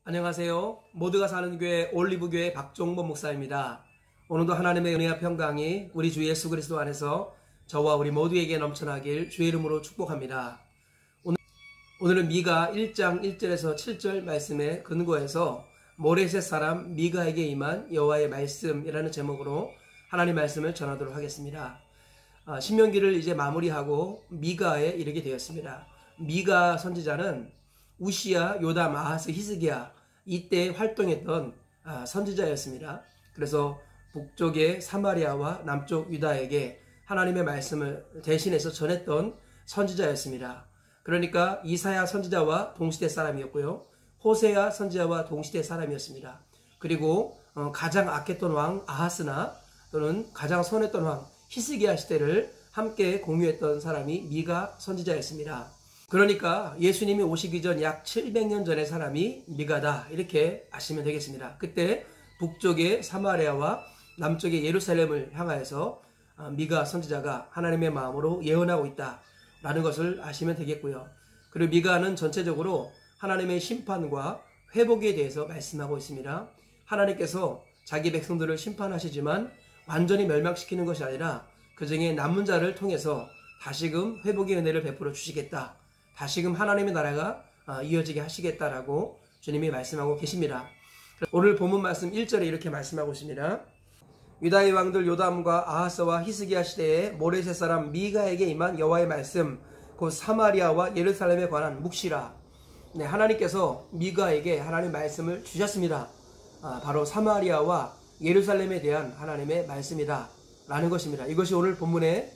안녕하세요. 모두가 사는 교회 올리브교회 박종범 목사입니다. 오늘도 하나님의 은혜와 평강이 우리 주 예수 그리스도 안에서 저와 우리 모두에게 넘쳐나길 주의 이름으로 축복합니다. 오늘은 미가 1장 1절에서 7절 말씀에 근거해서 모레셋 사람 미가에게 임한 여호와의 말씀이라는 제목으로 하나님 말씀을 전하도록 하겠습니다. 신명기를 이제 마무리하고 미가에 이르게 되었습니다. 미가 선지자는 우시야, 요담, 아하스, 히스기야 이때 활동했던 선지자였습니다. 그래서 북쪽의 사마리아와 남쪽 유다에게 하나님의 말씀을 대신해서 전했던 선지자였습니다. 그러니까 이사야 선지자와 동시대 사람이었고요. 호세아 선지자와 동시대 사람이었습니다. 그리고 가장 악했던 왕 아하스나 또는 가장 선했던 왕 히스기야 시대를 함께 공유했던 사람이 미가 선지자였습니다. 그러니까 예수님이 오시기 전 약 700년 전의 사람이 미가다 이렇게 아시면 되겠습니다. 그때 북쪽의 사마리아와 남쪽의 예루살렘을 향하여서 미가 선지자가 하나님의 마음으로 예언하고 있다라는 것을 아시면 되겠고요. 그리고 미가는 전체적으로 하나님의 심판과 회복에 대해서 말씀하고 있습니다. 하나님께서 자기 백성들을 심판하시지만 완전히 멸망시키는 것이 아니라 그 중에 남은 자를 통해서 다시금 회복의 은혜를 베풀어 주시겠다. 다시금 하나님의 나라가 이어지게 하시겠다라고 주님이 말씀하고 계십니다. 오늘 본문 말씀 1절에 이렇게 말씀하고 있습니다. 유다의 왕들 요담과 아하스와 히스기야 시대에 모레셋 사람 미가에게 임한 여호와의 말씀 곧 사마리아와 예루살렘에 관한 묵시라. 네, 하나님께서 미가에게 하나님의 말씀을 주셨습니다. 바로 사마리아와 예루살렘에 대한 하나님의 말씀이다 라는 것입니다. 이것이 오늘 본문의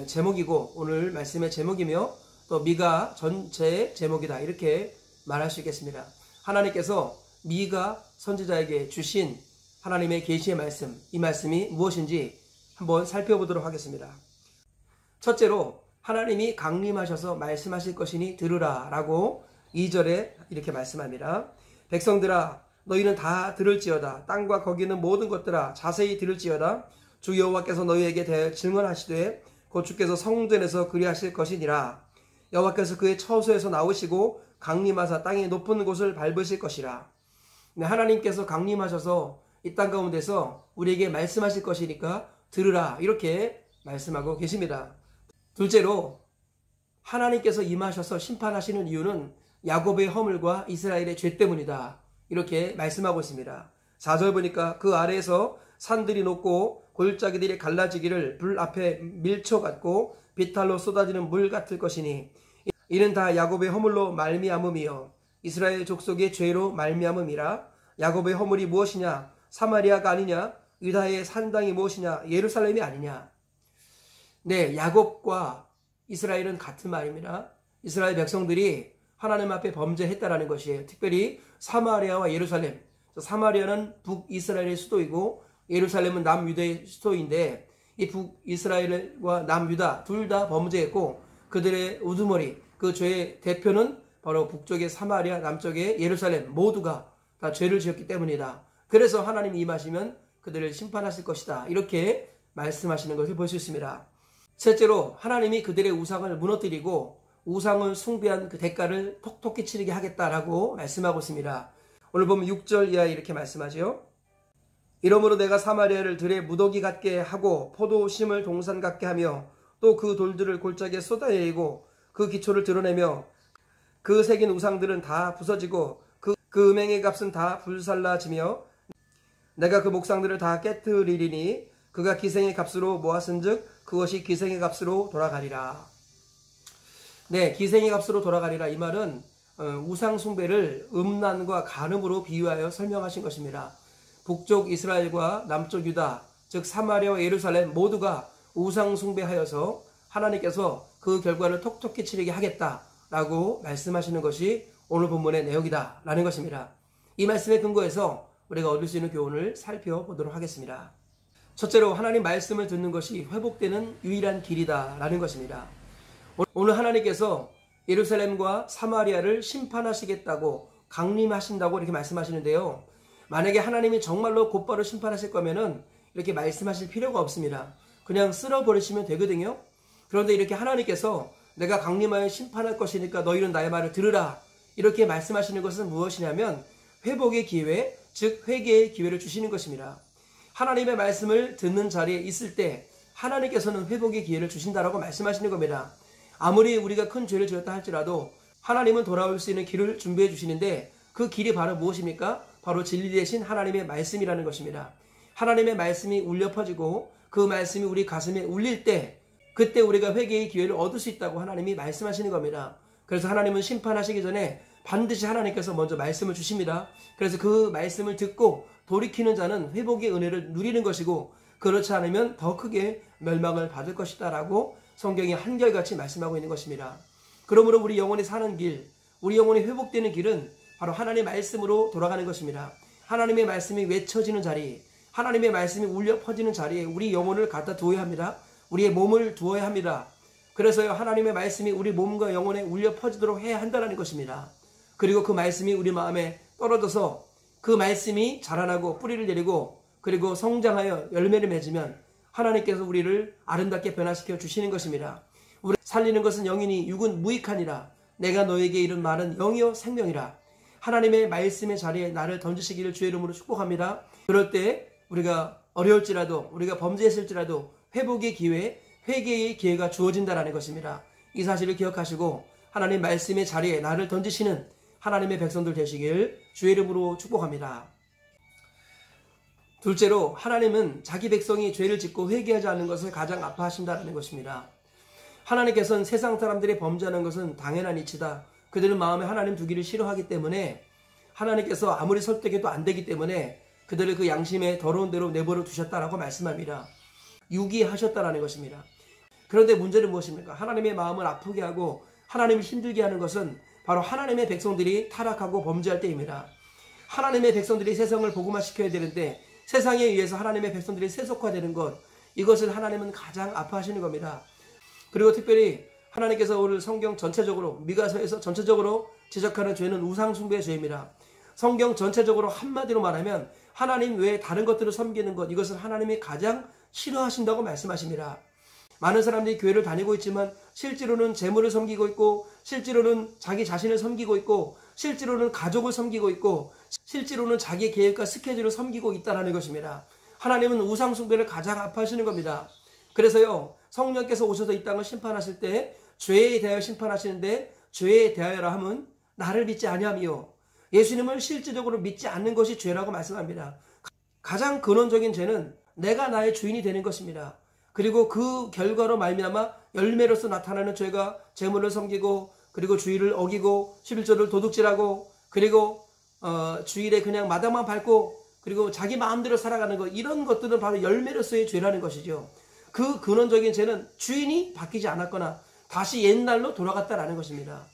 제목이고 오늘 말씀의 제목이며 또 미가 전체의 제목이다 이렇게 말할 수 있겠습니다. 하나님께서 미가 선지자에게 주신 하나님의 계시의 말씀, 이 말씀이 무엇인지 한번 살펴보도록 하겠습니다. 첫째로 하나님이 강림하셔서 말씀하실 것이니 들으라 라고 2절에 이렇게 말씀합니다. 백성들아 너희는 다 들을지어다. 땅과 거기 있는 모든 것들아 자세히 들을지어다. 주 여호와께서 너희에게 대하여 증언하시되 곧 주께서 성전에서 그리하실 것이니라. 여호와께서 그의 처소에서 나오시고 강림하사 땅의 높은 곳을 밟으실 것이라. 하나님께서 강림하셔서 이 땅 가운데서 우리에게 말씀하실 것이니까 들으라 이렇게 말씀하고 계십니다. 둘째로 하나님께서 임하셔서 심판하시는 이유는 야곱의 허물과 이스라엘의 죄 때문이다 이렇게 말씀하고 있습니다. 4절 보니까 그 아래에서 산들이 녹고 골짜기들이 갈라지기를 불 앞에 밀초 같고 비탈로 쏟아지는 물 같을 것이니 이는 다 야곱의 허물로 말미암음이요 이스라엘 족속의 죄로 말미암음이라. 야곱의 허물이 무엇이냐? 사마리아가 아니냐? 유다의 산당이 무엇이냐? 예루살렘이 아니냐? 네, 야곱과 이스라엘은 같은 말입니다. 이스라엘 백성들이 하나님 앞에 범죄했다라는 것이에요. 특별히 사마리아와 예루살렘. 사마리아는 북이스라엘의 수도이고 예루살렘은 남유다의 수도인데 이 북이스라엘과 남유다 둘 다 범죄했고 그들의 우두머리 그 죄의 대표는 바로 북쪽의 사마리아 남쪽의 예루살렘 모두가 다 죄를 지었기 때문이다. 그래서 하나님이 임하시면 그들을 심판하실 것이다 이렇게 말씀하시는 것을 볼 수 있습니다. 셋째로 하나님이 그들의 우상을 무너뜨리고 우상을 숭배한 그 대가를 톡톡히 치르게 하겠다라고 말씀하고 있습니다. 오늘 보면 6절 이하에 이렇게 말씀하죠. 이러므로 내가 사마리아를 들의 무더기 같게 하고 포도심을 동산 같게 하며 또 그 돌들을 골짜기에 쏟아내리고 그 기초를 드러내며 그 새긴 우상들은 다 부서지고 그 음행의 값은 다 불살라지며 내가 그 목상들을 다 깨뜨리리니 그가 기생의 값으로 모았은즉 그것이 기생의 값으로 돌아가리라. 네, 기생의 값으로 돌아가리라 이 말은 우상 숭배를 음란과 간음으로 비유하여 설명하신 것입니다. 북쪽 이스라엘과 남쪽 유다 즉 사마리아와 예루살렘 모두가 우상 숭배하여서 하나님께서 그 결과를 톡톡히 치르게 하겠다라고 말씀하시는 것이 오늘 본문의 내용이다 라는 것입니다. 이 말씀에 근거해서 우리가 얻을 수 있는 교훈을 살펴보도록 하겠습니다. 첫째로 하나님 말씀을 듣는 것이 회복되는 유일한 길이다 라는 것입니다. 오늘 하나님께서 예루살렘과 사마리아를 심판하시겠다고 강림하신다고 이렇게 말씀하시는데요. 만약에 하나님이 정말로 곧바로 심판하실 거면은 이렇게 말씀하실 필요가 없습니다. 그냥 쓸어버리시면 되거든요. 그런데 이렇게 하나님께서 내가 강림하여 심판할 것이니까 너희는 나의 말을 들으라 이렇게 말씀하시는 것은 무엇이냐면 회복의 기회, 즉 회개의 기회를 주시는 것입니다. 하나님의 말씀을 듣는 자리에 있을 때 하나님께서는 회복의 기회를 주신다라고 말씀하시는 겁니다. 아무리 우리가 큰 죄를 지었다 할지라도 하나님은 돌아올 수 있는 길을 준비해 주시는데 그 길이 바로 무엇입니까? 바로 진리 되신 하나님의 말씀이라는 것입니다. 하나님의 말씀이 울려 퍼지고 그 말씀이 우리 가슴에 울릴 때 그때 우리가 회개의 기회를 얻을 수 있다고 하나님이 말씀하시는 겁니다. 그래서 하나님은 심판하시기 전에 반드시 하나님께서 먼저 말씀을 주십니다. 그래서 그 말씀을 듣고 돌이키는 자는 회복의 은혜를 누리는 것이고 그렇지 않으면 더 크게 멸망을 받을 것이다 라고 성경이 한결같이 말씀하고 있는 것입니다. 그러므로 우리 영혼이 사는 길, 우리 영혼이 회복되는 길은 바로 하나님의 말씀으로 돌아가는 것입니다. 하나님의 말씀이 외쳐지는 자리, 하나님의 말씀이 울려 퍼지는 자리에 우리 영혼을 갖다 두어야 합니다. 우리의 몸을 두어야 합니다. 그래서요 하나님의 말씀이 우리 몸과 영혼에 울려 퍼지도록 해야 한다는 것입니다. 그리고 그 말씀이 우리 마음에 떨어져서 그 말씀이 자라나고 뿌리를 내리고 그리고 성장하여 열매를 맺으면 하나님께서 우리를 아름답게 변화시켜 주시는 것입니다. 우리 살리는 것은 영이니 육은 무익하니라. 내가 너에게 이른 말은 영이요 생명이라. 하나님의 말씀의 자리에 나를 던지시기를 주의 이름으로 축복합니다. 그럴 때 우리가 어려울지라도 우리가 범죄했을지라도 회복의 기회, 회개의 기회가 주어진다는 것입니다. 이 사실을 기억하시고 하나님 말씀의 자리에 나를 던지시는 하나님의 백성들 되시길 주의 이름으로 축복합니다. 둘째로 하나님은 자기 백성이 죄를 짓고 회개하지 않는 것을 가장 아파하신다는 것입니다. 하나님께서는 세상 사람들이 범죄하는 것은 당연한 이치다. 그들은 마음에 하나님 두기를 싫어하기 때문에 하나님께서 아무리 설득해도 안 되기 때문에 그들을 그 양심에 더러운 대로 내버려 두셨다라고 말씀합니다. 유기하셨다라는 것입니다. 그런데 문제는 무엇입니까? 하나님의 마음을 아프게 하고 하나님을 힘들게 하는 것은 바로 하나님의 백성들이 타락하고 범죄할 때입니다. 하나님의 백성들이 세상을 복음화시켜야 되는데 세상에 의해서 하나님의 백성들이 세속화되는 것, 이것을 하나님은 가장 아파하시는 겁니다. 그리고 특별히 하나님께서 오늘 성경 전체적으로 미가서에서 전체적으로 지적하는 죄는 우상숭배의 죄입니다. 성경 전체적으로 한마디로 말하면 하나님 외에 다른 것들을 섬기는 것, 이것을 하나님이 가장 싫어하신다고 말씀하십니다. 많은 사람들이 교회를 다니고 있지만 실제로는 재물을 섬기고 있고 실제로는 자기 자신을 섬기고 있고 실제로는 가족을 섬기고 있고 실제로는 자기 계획과 스케줄을 섬기고 있다는 것입니다. 하나님은 우상 숭배를 가장 아파하시는 겁니다. 그래서요 성령께서 오셔서 이 땅을 심판하실 때 죄에 대하여 심판하시는데 죄에 대하여라 함은 나를 믿지 아니함이요 예수님을 실질적으로 믿지 않는 것이 죄라고 말씀합니다. 가장 근원적인 죄는 내가 나의 주인이 되는 것입니다. 그리고 그 결과로 말미암아 열매로서 나타나는 죄가 재물을 섬기고 그리고 주일을 어기고 11조를 도둑질하고 그리고 주일에 그냥 마당만 밟고 그리고 자기 마음대로 살아가는 것, 이런 것들은 바로 열매로서의 죄라는 것이죠. 그 근원적인 죄는 주인이 바뀌지 않았거나 다시 옛날로 돌아갔다라는 것입니다.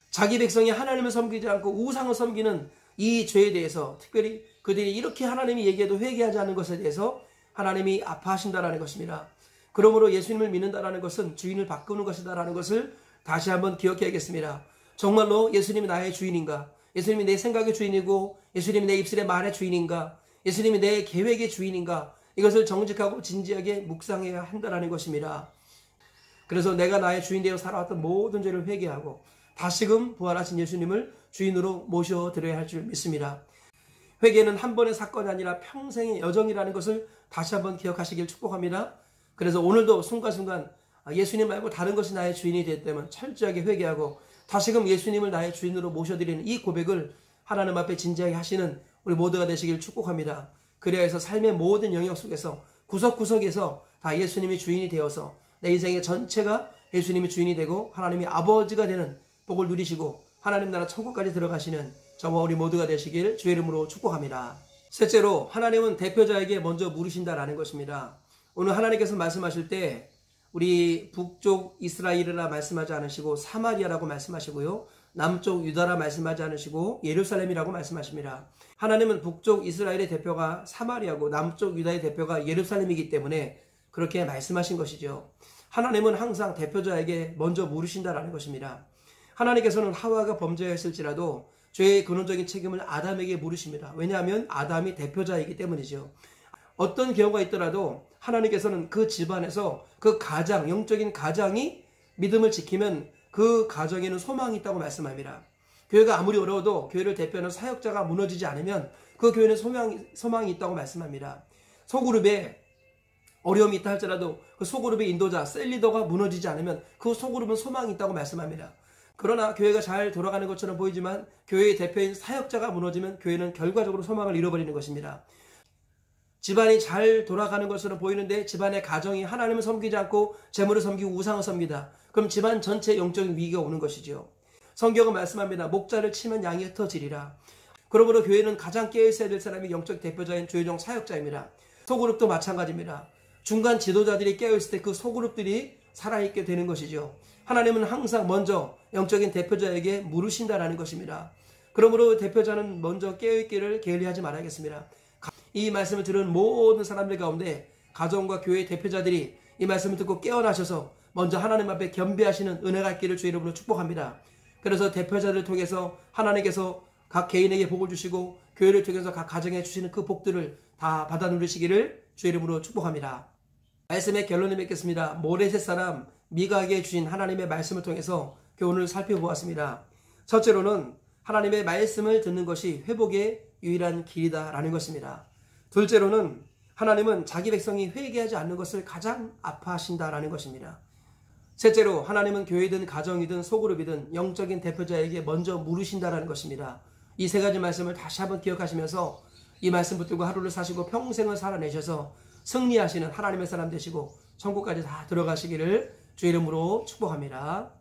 자기 백성이 하나님을 섬기지 않고 우상을 섬기는 이 죄에 대해서 특별히 그들이 이렇게 하나님이 얘기해도 회개하지 않는 것에 대해서 하나님이 아파하신다라는 것입니다. 그러므로 예수님을 믿는다라는 것은 주인을 바꾸는 것이다라는 것을 다시 한번 기억해야겠습니다. 정말로 예수님이 나의 주인인가? 예수님이 내 생각의 주인이고 예수님이 내 입술의 말의 주인인가? 예수님이 내 계획의 주인인가? 이것을 정직하고 진지하게 묵상해야 한다는 것입니다. 그래서 내가 나의 주인 되어 살아왔던 모든 죄를 회개하고 다시금 부활하신 예수님을 주인으로 모셔드려야 할 줄 믿습니다. 회개는 한 번의 사건이 아니라 평생의 여정이라는 것을 다시 한번 기억하시길 축복합니다. 그래서 오늘도 순간순간 예수님 말고 다른 것이 나의 주인이 됐다면 철저하게 회개하고 다시금 예수님을 나의 주인으로 모셔드리는 이 고백을 하나님 앞에 진지하게 하시는 우리 모두가 되시길 축복합니다. 그래야 해서 삶의 모든 영역 속에서 구석구석에서 다 예수님이 주인이 되어서 내 인생의 전체가 예수님이 주인이 되고 하나님이 아버지가 되는 복을 누리시고 하나님 나라 천국까지 들어가시는 저와 우리 모두가 되시길 주의 이름으로 축복합니다. 셋째로 하나님은 대표자에게 먼저 물으신다라는 것입니다. 오늘 하나님께서 말씀하실 때 우리 북쪽 이스라엘이라 말씀하지 않으시고 사마리아라고 말씀하시고요. 남쪽 유다라 말씀하지 않으시고 예루살렘이라고 말씀하십니다. 하나님은 북쪽 이스라엘의 대표가 사마리아고 남쪽 유다의 대표가 예루살렘이기 때문에 그렇게 말씀하신 것이죠. 하나님은 항상 대표자에게 먼저 물으신다라는 것입니다. 하나님께서는 하와가 범죄했을지라도 죄의 근원적인 책임을 아담에게 물으십니다. 왜냐하면 아담이 대표자이기 때문이죠. 어떤 경우가 있더라도 하나님께서는 그 집안에서 그 가장, 영적인 가장이 믿음을 지키면 그 가정에는 소망이 있다고 말씀합니다. 교회가 아무리 어려워도 교회를 대표하는 사역자가 무너지지 않으면 그 교회는 소망이 있다고 말씀합니다. 소그룹에 어려움이 있다 할지라도 그 소그룹의 인도자, 셀리더가 무너지지 않으면 그 소그룹은 소망이 있다고 말씀합니다. 그러나 교회가 잘 돌아가는 것처럼 보이지만 교회의 대표인 사역자가 무너지면 교회는 결과적으로 소망을 잃어버리는 것입니다. 집안이 잘 돌아가는 것처럼 보이는데 집안의 가정이 하나님을 섬기지 않고 재물을 섬기고 우상을 섬기다. 그럼 집안 전체에 영적인 위기가 오는 것이죠. 성경은 말씀합니다. 목자를 치면 양이 흩어지리라. 그러므로 교회는 가장 깨어있어야 될 사람이 영적 대표자인 조혜종 사역자입니다. 소그룹도 마찬가지입니다. 중간 지도자들이 깨어있을 때 그 소그룹들이 살아있게 되는 것이죠. 하나님은 항상 먼저 영적인 대표자에게 물으신다라는 것입니다. 그러므로 대표자는 먼저 깨어있기를 게을리하지 말아야겠습니다. 이 말씀을 들은 모든 사람들 가운데 가정과 교회의 대표자들이 이 말씀을 듣고 깨어나셔서 먼저 하나님 앞에 겸비하시는 은혜가 있기를 주의 이름으로 축복합니다. 그래서 대표자들을 통해서 하나님께서 각 개인에게 복을 주시고 교회를 통해서 각 가정에 주시는 그 복들을 다 받아 누리시기를 주의 이름으로 축복합니다. 말씀의 결론을 맺겠습니다. 모레셋 사람 미가에게 주신 하나님의 말씀을 통해서 교훈을 살펴보았습니다. 첫째로는 하나님의 말씀을 듣는 것이 회복의 유일한 길이다라는 것입니다. 둘째로는 하나님은 자기 백성이 회개하지 않는 것을 가장 아파하신다라는 것입니다. 셋째로 하나님은 교회든 가정이든 소그룹이든 영적인 대표자에게 먼저 물으신다라는 것입니다. 이 세 가지 말씀을 다시 한번 기억하시면서 이 말씀 붙들고 하루를 사시고 평생을 살아내셔서 승리하시는 하나님의 사람 되시고 천국까지 다 들어가시기를 주의 이름으로 축복합니다.